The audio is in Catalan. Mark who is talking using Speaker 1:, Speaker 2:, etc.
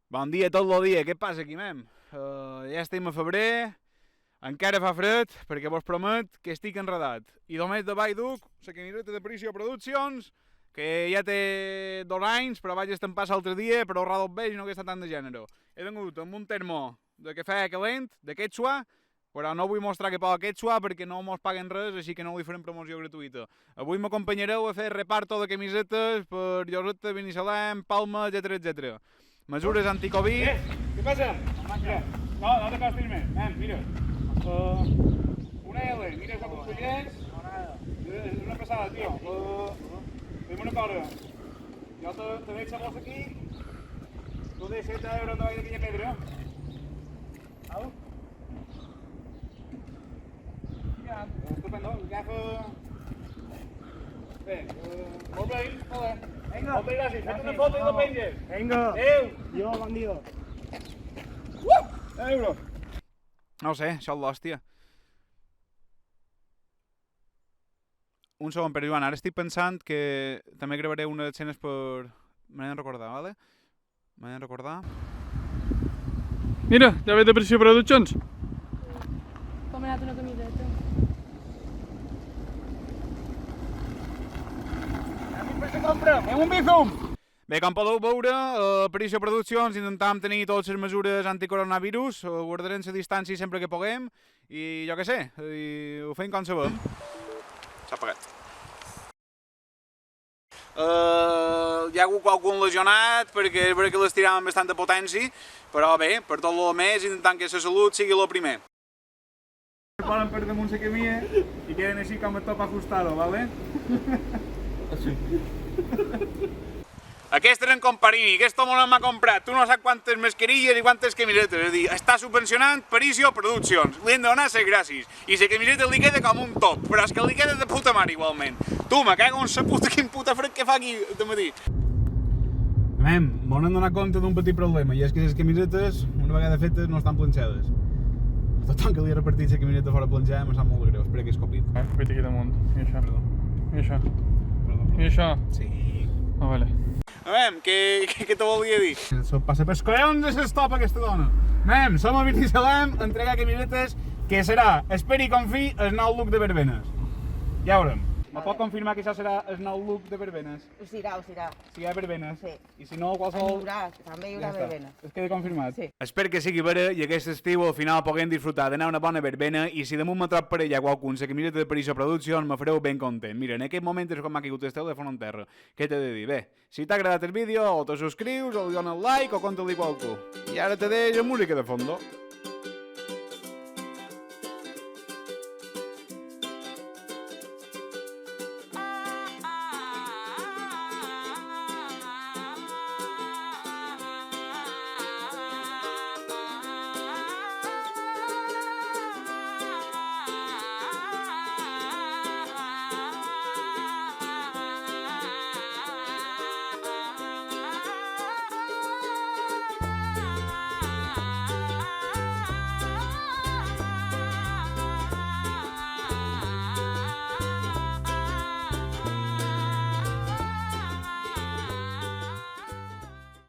Speaker 1: Bon dia tot el dia, què passa aquí, mem? Ja estem a febrer, encara fa fred, perquè vos promet que estic enredat. I només de baix duc la camiseta de Pricio Productions, que ja té 2 anys, però vaig estampar l'altre dia per ahorrar dos vells i no gastar tant de gènere. He vingut amb un termo de cafè calent, de quechua, però no vull mostrar que posa quechua perquè no mos paguen res, així que no li farem promoció gratuïta. Avui m'acompanyareu a fer reparto de camisetes per Lloseta, Binissalem, Palma, etc. Mesures anticovid.
Speaker 2: ¿Qué pasa? Mira, no te acostis més. Mira. Una L, mira com els collets. És una passada, tio. Fem una cosa. Jo te deixo la bossa aquí. Tu deixes €7 de aquella pedra. Au? Ja, estupendo. Agafa... Bé, molt bé, molt bé.
Speaker 3: Vinga.
Speaker 2: Moltes gràcies. Fes una foto i la penges.
Speaker 3: Vinga.
Speaker 2: Adéu.
Speaker 3: Jo, bon dia.
Speaker 2: €10.
Speaker 1: No ho sé, això és l'hòstia. Un segon, però Joan, ara estic pensant que també gravaré unes escenes per... Me n'he de recordar, ¿vale? Me n'he de recordar.
Speaker 4: Mira, ja ve de Pricio Productions.
Speaker 5: Com he anat una camiseta.
Speaker 2: Fem un bifum.
Speaker 1: Bé, com podeu veure, a Pricio Productions intentam tenir totes les mesures anticoronavirus, guardarem la distància sempre que puguem, i jo què sé, ho fem com sabem. S'ha apagat. Hi ha hagut qualcun lesionat perquè és veritat que les tiràvem amb bastanta potència, però bé, per tot el més intentant que la salut sigui el primer.
Speaker 2: Ponen per damunt la camilla i queden així com a top ajustado, ¿vale?
Speaker 1: Aquest era en Comparini, aquest home no m'ha comprat, tu no saps quantes mascarilles i quantes camisetes, és a dir, està subvencionant Pricio Productions, li hem de donar les gràcies, i la camiseta li queda com un top, però és que li queda de puta mare igualment. Tu, me cago en sa puta, quin puta fred que fa aquí de matí. Mem, m'ho hem donat compte d'un petit problema, i és que les camisetes, una vegada fetes, no estan planxades. Per tant que li he repartit la camiseta fora planxada, me sap molt greu, espera que és copit.
Speaker 4: Vete aquí damunt. I això.
Speaker 1: Perdó.
Speaker 4: I això.
Speaker 1: Perdó.
Speaker 4: I això.
Speaker 1: Sí.
Speaker 4: Ah, vale.
Speaker 1: Mem, què te volia dir? Se'l passa pels collons de s'estopa aquesta dona. Mem, som a Binissalem, entregar camisetes, que serà, esperi i confi, el nou look de verbenes. Ja veurem. Me pot confirmar que això serà el nou look de verbenes?
Speaker 6: Ho serà.
Speaker 1: Si hi ha verbenes?
Speaker 6: Sí.
Speaker 1: I si no,
Speaker 6: Hi
Speaker 1: qualsevol...
Speaker 6: haurà, també hi haurà
Speaker 1: està.
Speaker 6: verbenes.
Speaker 1: Es queda confirmat?
Speaker 6: Sí.
Speaker 1: Espero que sigui vera i aquest estiu al final puguem disfrutar d'anar a una bona verbena i si damunt me trob per allà qualcun la camiseta de Pricio Productions me fareu ben content. Mira, en aquest moment és com m'ha caigut el telèfon en terra. Què t'he de dir? Bé, si t'ha agradat el vídeo o te subscrius o li dones like o conta-li a qualcú. I ara te deixo música de fondo.